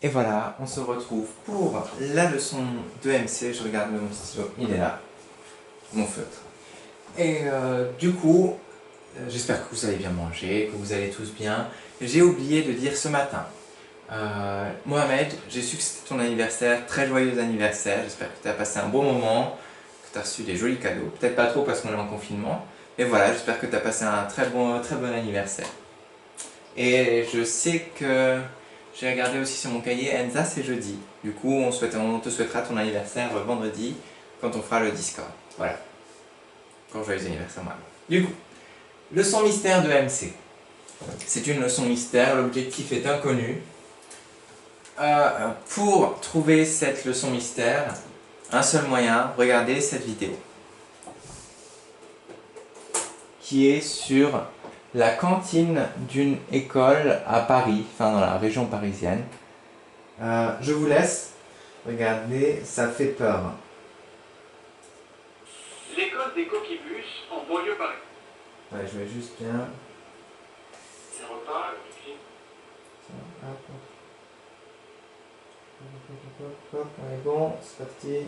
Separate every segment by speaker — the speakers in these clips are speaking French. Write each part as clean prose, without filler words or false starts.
Speaker 1: Et voilà, on se retrouve pour la leçon de MC. Je regarde mon stylo, il est là, mon feutre. Et du coup, j'espère que vous allez bien manger, que vous allez tous bien. J'ai oublié de dire ce matin. Mohamed, j'ai su que c'était ton anniversaire, très joyeux anniversaire. J'espère que tu as passé un bon moment, que tu as reçu des jolis cadeaux. Peut-être pas trop parce qu'on est en confinement. Mais voilà, j'espère que tu as passé un très bon anniversaire. Et je sais que j'ai regardé aussi sur mon cahier, Enza c'est jeudi. Du coup, on te souhaitera ton anniversaire vendredi quand on fera le Discord. Voilà. Encore joyeux anniversaire, moi. Du coup, leçon mystère de MC. C'est une leçon mystère, l'objectif est inconnu. Pour trouver cette leçon mystère, un seul moyen, regardez cette vidéo. Qui est sur la cantine d'une école à Paris, enfin dans la région parisienne. Je vous laisse. Regardez, ça fait peur.
Speaker 2: L'école des coquibus en banlieue Paris.
Speaker 1: Ouais, je vais juste bien.
Speaker 2: C'est repas,
Speaker 1: On est bon, c'est parti.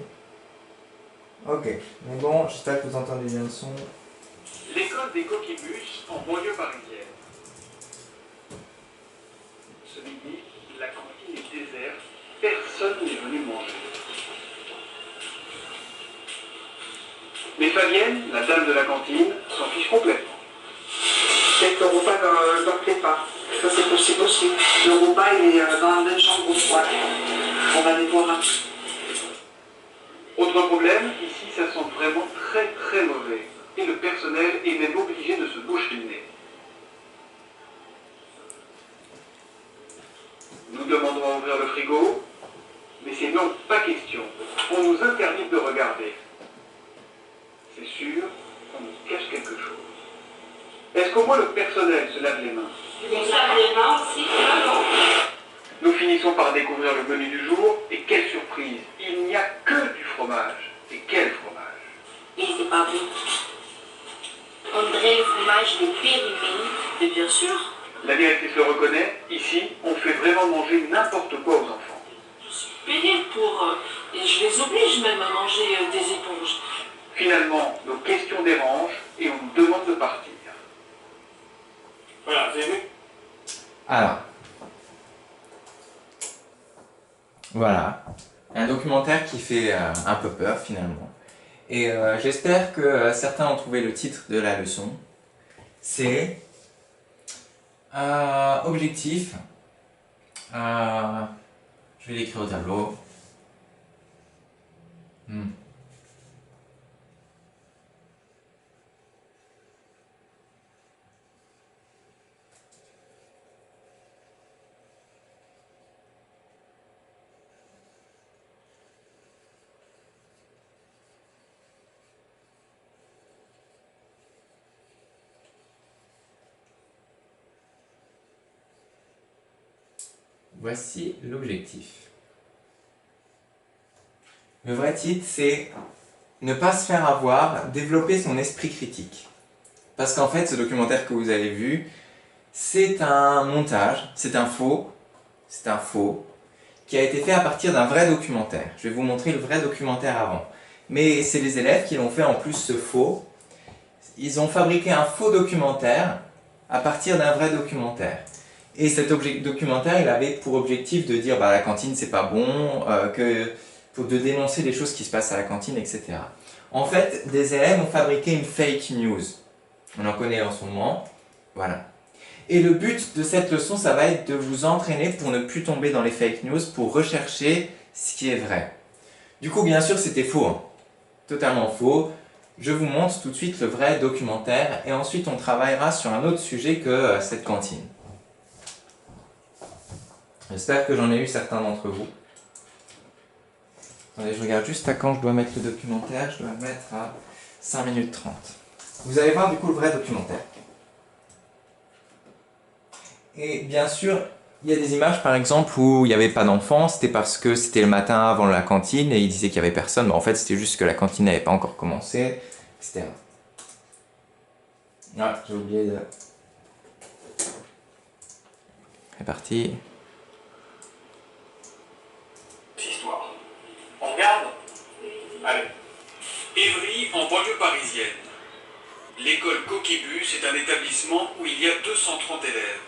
Speaker 1: Ok, on est bon, j'espère que vous entendez bien le son.
Speaker 2: l'école des coquibus en banlieue parisienne. Ce midi, la cantine est déserte, personne n'est venu manger. Mais Fabienne, la dame de la cantine, s'en fiche complètement.
Speaker 3: Peut-être que le repas ne leur plaît pas. Ça, c'est possible aussi. Le repas, il est dans la même chambre au soir. On va aller voir un petit.
Speaker 2: Autre problème, ici ça sent vraiment très très mauvais. Et le personnel est même obligé de se boucher le nez. Nous demandons à ouvrir le frigo, mais c'est non, pas question. On nous interdit de regarder. C'est sûr, on nous cache quelque chose. Est-ce qu'au moins le personnel se lave les mains?
Speaker 3: On se lave les mains aussi, non?
Speaker 2: Nous finissons par découvrir le menu du jour, et quelle surprise! Il n'y a que du fromage. Et quel fromage!
Speaker 3: Et c'est pas bon. On dirait le fromage de périmé. Et bien sûr,
Speaker 2: La directrice le reconnaît, ici, on fait vraiment manger n'importe quoi aux enfants.
Speaker 3: je suis payée pour. Et je les oblige même à manger des éponges.
Speaker 2: Finalement, nos questions dérangent, et on nous demande de partir. Voilà, vous avez vu?
Speaker 1: Alors. Voilà. Un documentaire qui fait un peu peur finalement. Et j'espère que certains ont trouvé le titre de la leçon. C'est objectif. Je vais l'écrire au tableau. Voici l'objectif. Le vrai titre, c'est ne pas se faire avoir, développer son esprit critique. Parce qu'en fait, ce documentaire que vous avez vu, c'est un montage, c'est un faux, qui a été fait à partir d'un vrai documentaire. Je vais vous montrer le vrai documentaire avant. Mais c'est les élèves qui l'ont fait en plus ce faux. Ils ont fabriqué un faux documentaire à partir d'un vrai documentaire. Et cet documentaire, il avait pour objectif de dire bah, la cantine c'est pas bon, de dénoncer les choses qui se passent à la cantine, etc. En fait, des élèves ont fabriqué une fake news. On en connaît en ce moment. Voilà. Et le but de cette leçon, ça va être de vous entraîner pour ne plus tomber dans les fake news, pour rechercher ce qui est vrai. Du coup, bien sûr, c'était faux. Hein. Totalement faux. Je vous montre tout de suite le vrai documentaire et ensuite on travaillera sur un autre sujet que cette cantine. J'espère que j'en ai eu certains d'entre vous. Attendez, je regarde juste à quand je dois mettre le documentaire. Je dois le mettre à 5 minutes 30. Vous allez voir du coup le vrai documentaire. Et bien sûr, il y a des images par exemple où il n'y avait pas d'enfants, c'était parce que c'était le matin avant la cantine et ils disaient qu'il n'y avait personne, mais en fait c'était juste que la cantine n'avait pas encore commencé, etc. Ah, j'ai oublié de... C'est parti.
Speaker 4: Anquibus est un établissement où il y a 230 élèves.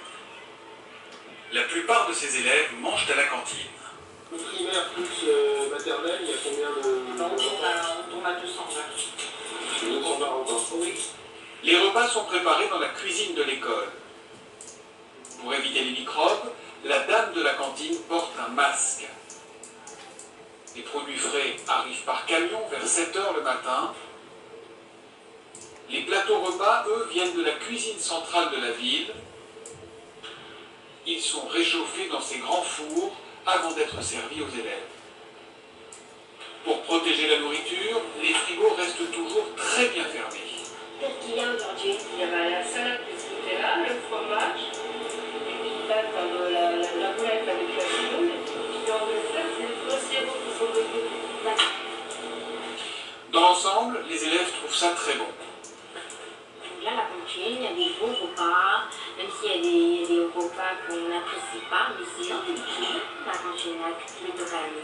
Speaker 4: La plupart de ces élèves mangent à la cantine.
Speaker 2: Primaire plus maternelle, il y a combien de...
Speaker 3: Non, on a 200 heures.
Speaker 2: 220 repas.
Speaker 3: Oui.
Speaker 4: Les repas sont préparés dans la cuisine de l'école. Pour éviter les microbes, la dame de la cantine porte un masque. Les produits frais arrivent par camion vers 7 h le matin. Les plateaux repas, eux, viennent de la cuisine centrale de la ville. Ils sont réchauffés dans ces grands fours avant d'être servis aux élèves. Pour protéger la nourriture, les frigos restent toujours très bien fermés.
Speaker 5: Qu'est-ce qu'il y a aujourd'hui? Il y a la salade de ce côté-là, le fromage, et puis là, comme la boulette avec la semoule, et puis en dessert, c'est le sirop qu'il faut donner.
Speaker 4: Dans l'ensemble, les élèves trouvent ça très bon.
Speaker 5: Là, la cantine, il y a des bons repas, même s'il y a des repas qu'on n'apprécie pas, mais c'est utile. La cantine a plutôt calme.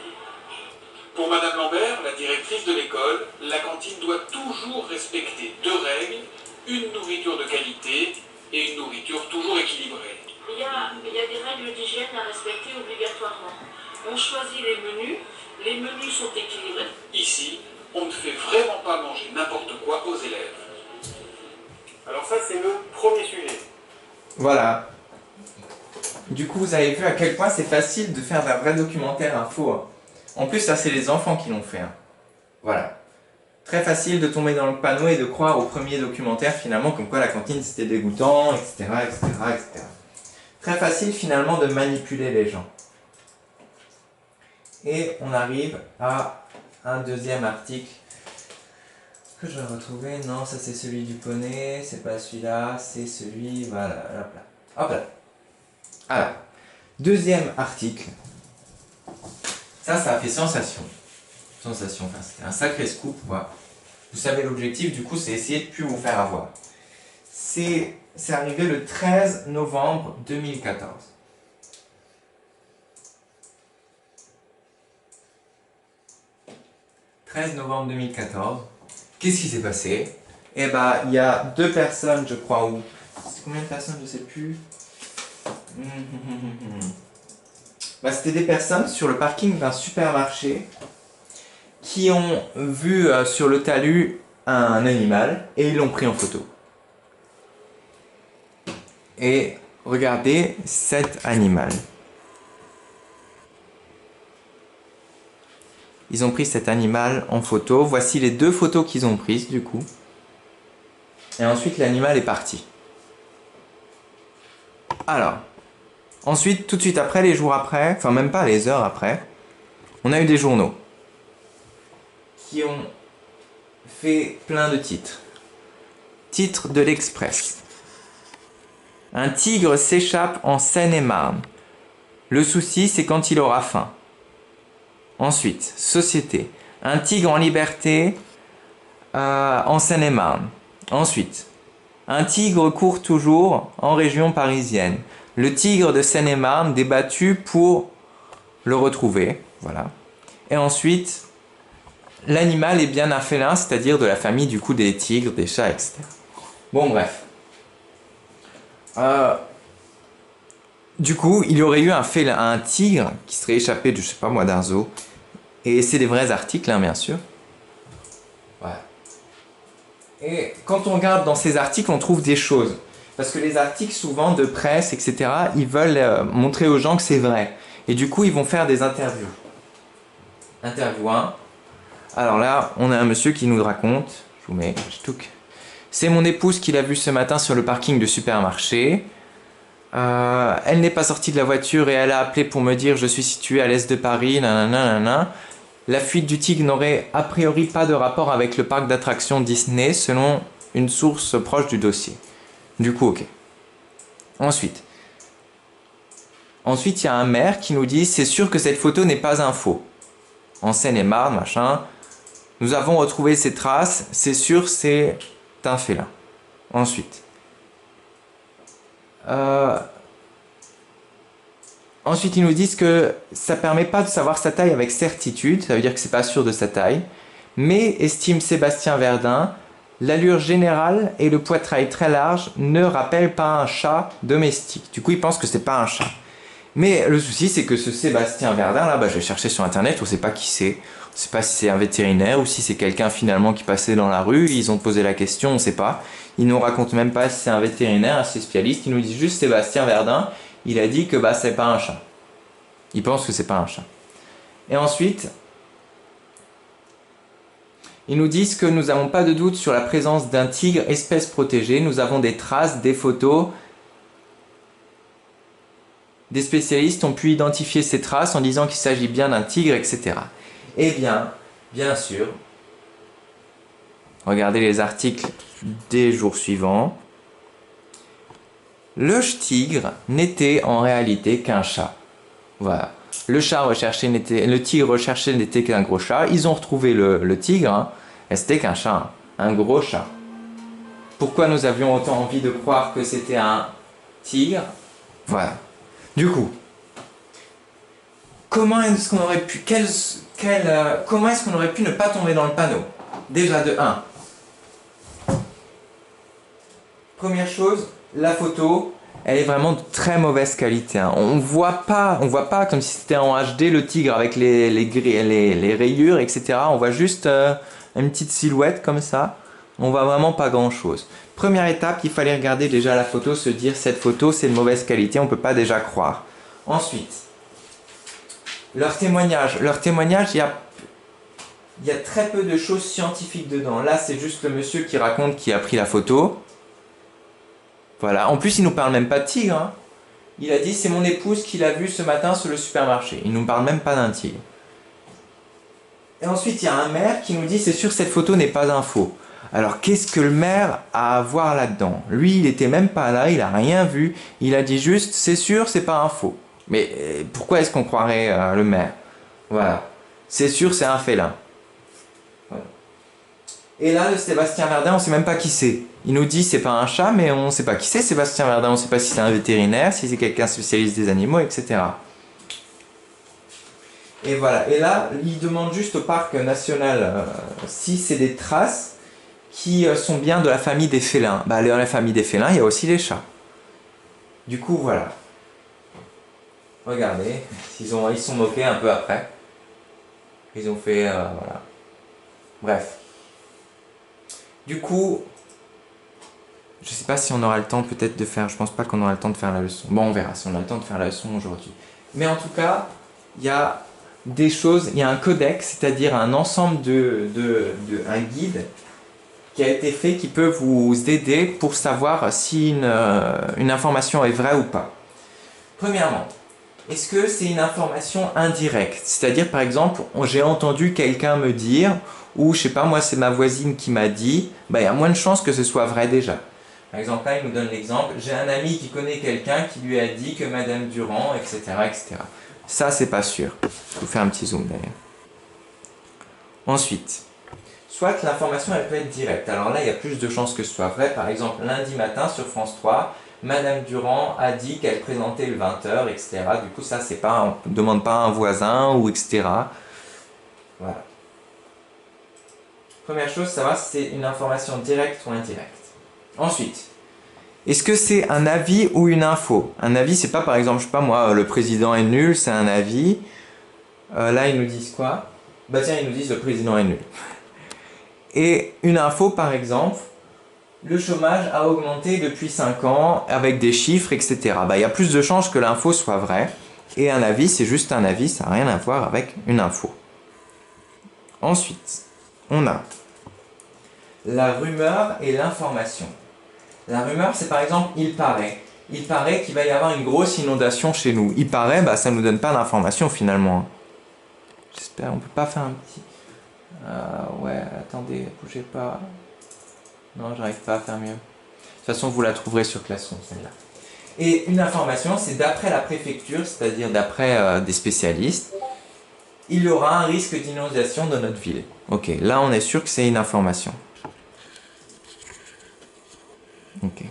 Speaker 4: Pour Madame Lambert, la directrice de l'école, la cantine doit toujours respecter 2 règles, une nourriture de qualité et une nourriture toujours équilibrée.
Speaker 5: Il y a des règles d'hygiène à respecter obligatoirement. On choisit les menus sont équilibrés.
Speaker 4: Ici, on ne fait vraiment pas manger n'importe quoi aux élèves.
Speaker 2: Alors ça, c'est le premier sujet.
Speaker 1: Voilà. Du coup, vous avez vu à quel point c'est facile de faire d'un vrai documentaire un faux. Hein. En plus, ça, c'est les enfants qui l'ont fait. Hein. Voilà. Très facile de tomber dans le panneau et de croire au premier documentaire, finalement, comme quoi la cantine, c'était dégoûtant, etc., etc., etc. Très facile, finalement, de manipuler les gens. Et on arrive à un deuxième article que je vais retrouver. Non, ça c'est celui du poney, c'est pas celui-là, c'est celui... Voilà, hop là. Hop là. Alors, deuxième article. Ça a fait sensation. Sensation, enfin c'était un sacré scoop, quoi. Vous savez l'objectif, du coup, c'est essayer de ne plus vous faire avoir. C'est arrivé le 13 novembre 2014. « 13 novembre 2014. Qu'est-ce qui s'est passé? Eh ben, il y a 2 personnes, je crois, ou... C'est combien de personnes, je sais plus. Bah, c'était des personnes sur le parking d'un supermarché qui ont vu sur le talus un animal et ils l'ont pris en photo. Et regardez cet animal. Ils ont pris cet animal en photo. Voici les 2 photos qu'ils ont prises du coup. Et ensuite l'animal est parti. Alors, ensuite, tout de suite après, les jours après, enfin même pas les heures après, on a eu des journaux qui ont fait plein de titres. Titre de l'Express. Un tigre s'échappe en Seine-et-Marne. Le souci, c'est quand il aura faim. Ensuite, Société. Un tigre en liberté en Seine-et-Marne. Ensuite, un tigre court toujours en région parisienne. Le tigre de Seine-et-Marne débattu pour le retrouver. Voilà. Et ensuite, l'animal est bien un félin, c'est-à-dire de la famille du coup des tigres, des chats, etc. Bon, bref. Du coup, il y aurait eu un tigre qui serait échappé de, je sais pas moi, d'un zoo. Et c'est des vrais articles, hein, bien sûr. Ouais. Et quand on regarde dans ces articles, on trouve des choses. Parce que les articles, souvent, de presse, etc., ils veulent montrer aux gens que c'est vrai. Et du coup, ils vont faire des interviews. Interview 1. Alors là, on a un monsieur qui nous raconte. Je vous mets... C'est mon épouse qui l'a vu ce matin sur le parking du supermarché. Elle n'est pas sortie de la voiture et elle a appelé pour me dire je suis situé à l'est de Paris, nanana. La fuite du tigre n'aurait a priori pas de rapport avec le parc d'attractions Disney selon une source proche du dossier. Du coup, ok. Ensuite, il y a un maire qui nous dit c'est sûr que cette photo n'est pas un faux. En Seine-et-Marne, machin. Nous avons retrouvé ces traces, c'est sûr, c'est un félin. Ensuite, ils nous disent que ça permet pas de savoir sa taille avec certitude, ça veut dire que c'est pas sûr de sa taille, mais estime Sébastien Verdun, L'allure générale et le poitrail très large ne rappellent pas un chat domestique. Du coup, il pense que c'est pas un chat. Mais le souci, c'est que ce Sébastien Verdun, là, je vais chercher sur internet, on ne sait pas qui c'est. On ne sait pas si c'est un vétérinaire ou si c'est quelqu'un finalement qui passait dans la rue. Ils ont posé la question, on ne sait pas. Ils nous racontent même pas si c'est un vétérinaire, un spécialiste. Ils nous disent juste Sébastien Verdun, il a dit que c'est pas un chat. Il pense que c'est pas un chat. Et ensuite, ils nous disent que nous n'avons pas de doute sur la présence d'un tigre, espèce protégée. Nous avons des traces, des photos. Des spécialistes ont pu identifier ces traces en disant qu'il s'agit bien d'un tigre, etc. Eh bien sûr, regardez les articles des jours suivants. Le tigre n'était en réalité qu'un chat. Voilà. Le tigre recherché n'était qu'un gros chat. Ils ont retrouvé le tigre, hein, et c'était qu'un chat, un gros chat. Pourquoi nous avions autant envie de croire que c'était un tigre? Voilà. Du coup, comment est-ce qu'on aurait pu, comment est-ce qu'on aurait pu ne pas tomber dans le panneau? Déjà de 1. Première chose, la photo, elle est vraiment de très mauvaise qualité. Hein. On voit pas comme si c'était en HD le tigre avec les rayures, etc. On voit juste une petite silhouette comme ça. On voit vraiment pas grand chose. Première étape, il fallait regarder déjà la photo, se dire cette photo c'est de mauvaise qualité, on peut pas déjà croire. Ensuite, leur témoignage, il y a très peu de choses scientifiques dedans. Là, c'est juste le monsieur qui raconte qui a pris la photo. Voilà. En plus, il nous parle même pas de tigre. Hein. Il a dit c'est mon épouse qui l'a vu ce matin sur le supermarché. Il nous parle même pas d'un tigre. Et ensuite, il y a un maire qui nous dit c'est sûr cette photo n'est pas un faux. Alors, qu'est-ce que le maire a à voir là-dedans? Lui, il était même pas là, il a rien vu. Il a dit juste c'est sûr, c'est pas un faux. Mais pourquoi est-ce qu'on croirait le maire? Voilà. C'est sûr, c'est un félin. Voilà. Et là, le Sébastien Verdun, on ne sait même pas qui c'est. Il nous dit c'est pas un chat, mais on ne sait pas qui c'est. Sébastien Verdun, on ne sait pas si c'est un vétérinaire, si c'est quelqu'un spécialiste des animaux, etc. Et voilà. Et là, il demande juste au parc national si c'est des traces qui sont bien de la famille des félins. Dans la famille des félins, il y a aussi les chats. Du coup, voilà. Regardez, ils sont moqués un peu après. Ils ont fait... voilà. Bref. Du coup, je sais pas si on aura le temps peut-être de faire... Je pense pas qu'on aura le temps de faire la leçon. Bon, on verra si on a le temps de faire la leçon aujourd'hui. Mais en tout cas, il y a des choses... Il y a un codex, c'est-à-dire un ensemble un guide qui a été fait qui peut vous aider pour savoir si une information est vraie ou pas. Premièrement, est-ce que c'est une information indirecte? C'est-à-dire, par exemple, j'ai entendu quelqu'un me dire, ou je sais pas, moi c'est ma voisine qui m'a dit, il y a moins de chances que ce soit vrai déjà. Par exemple, là, il nous donne l'exemple, j'ai un ami qui connaît quelqu'un qui lui a dit que Madame Durand, etc., etc. Ça, c'est pas sûr. Je vous fais un petit zoom d'ailleurs. Ensuite, soit l'information, elle peut être directe. Alors là, il y a plus de chances que ce soit vrai. Par exemple, lundi matin sur France 3, Madame Durand a dit qu'elle présentait le 20h, etc. Du coup, ça, c'est pas, on ne demande pas à un voisin, ou etc. Voilà. Première chose, savoir si c'est une information directe ou indirecte. Ensuite, est-ce que c'est un avis ou une info? Un avis, c'est pas par exemple, je sais pas moi, le président est nul, c'est un avis. Là, ils nous disent quoi? Tiens, ils nous disent le président est nul. Et une info, par exemple, le chômage a augmenté depuis 5 ans avec des chiffres, etc. Il y a plus de chances que l'info soit vraie. Et un avis, c'est juste un avis, ça n'a rien à voir avec une info. Ensuite, on a la rumeur et l'information. La rumeur, c'est par exemple, il paraît. Il paraît qu'il va y avoir une grosse inondation chez nous. Il paraît, ça ne nous donne pas d'information finalement. J'espère, on peut pas faire un petit... ouais, attendez, bougez pas. Non, j'arrive pas à faire mieux. De toute façon, vous la trouverez sur Classroom, celle-là. Et une information, c'est d'après la préfecture, c'est-à-dire d'après des spécialistes, il y aura un risque d'inondation dans notre ville. Ok, là on est sûr que c'est une information. Ok.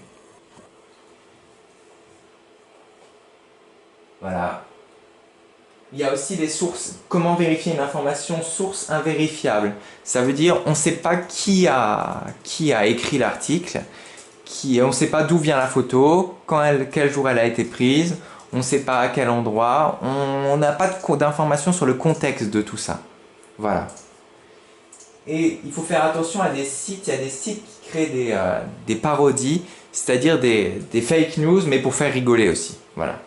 Speaker 1: Voilà. Il y a aussi les sources. Comment vérifier une information source invérifiable? Ça veut dire on ne sait pas qui a écrit l'article, on ne sait pas d'où vient la photo, quel jour elle a été prise, on ne sait pas à quel endroit, on n'a pas d'informations sur le contexte de tout ça. Voilà. Et il faut faire attention à des sites, il y a des sites qui créent des parodies, c'est-à-dire des fake news, mais pour faire rigoler aussi. Voilà.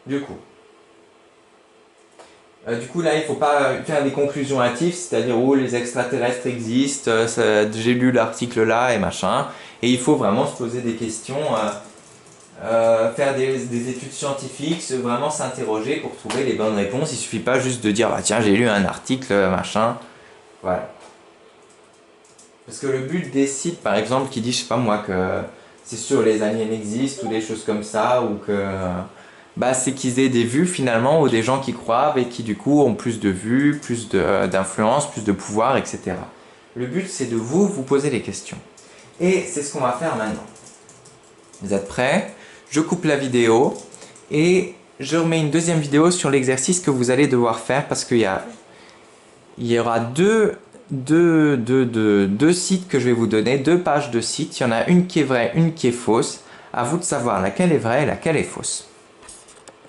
Speaker 1: Du coup là, il ne faut pas faire des conclusions hâtives, c'est-à-dire oh les extraterrestres existent, j'ai lu l'article là et machin. Et il faut vraiment se poser des questions, faire des études scientifiques, vraiment s'interroger pour trouver les bonnes réponses. Il ne suffit pas juste de dire bah, tiens j'ai lu un article machin. Voilà. Parce que le but des sites par exemple qui dit je sais pas moi que c'est sûr les aliens existent ou des choses comme ça ou que bah, c'est qu'ils aient des vues finalement ou des gens qui croient et qui du coup ont plus de vues, plus d'influence, plus de pouvoir, etc. Le but c'est de vous poser les questions. Et c'est ce qu'on va faire maintenant. Vous êtes prêts? Je coupe la vidéo et je remets une deuxième vidéo sur l'exercice que vous allez devoir faire parce qu'il y aura deux sites que je vais vous donner, 2 pages de sites. Il y en a une qui est vraie, une qui est fausse. À vous de savoir laquelle est vraie et laquelle est fausse.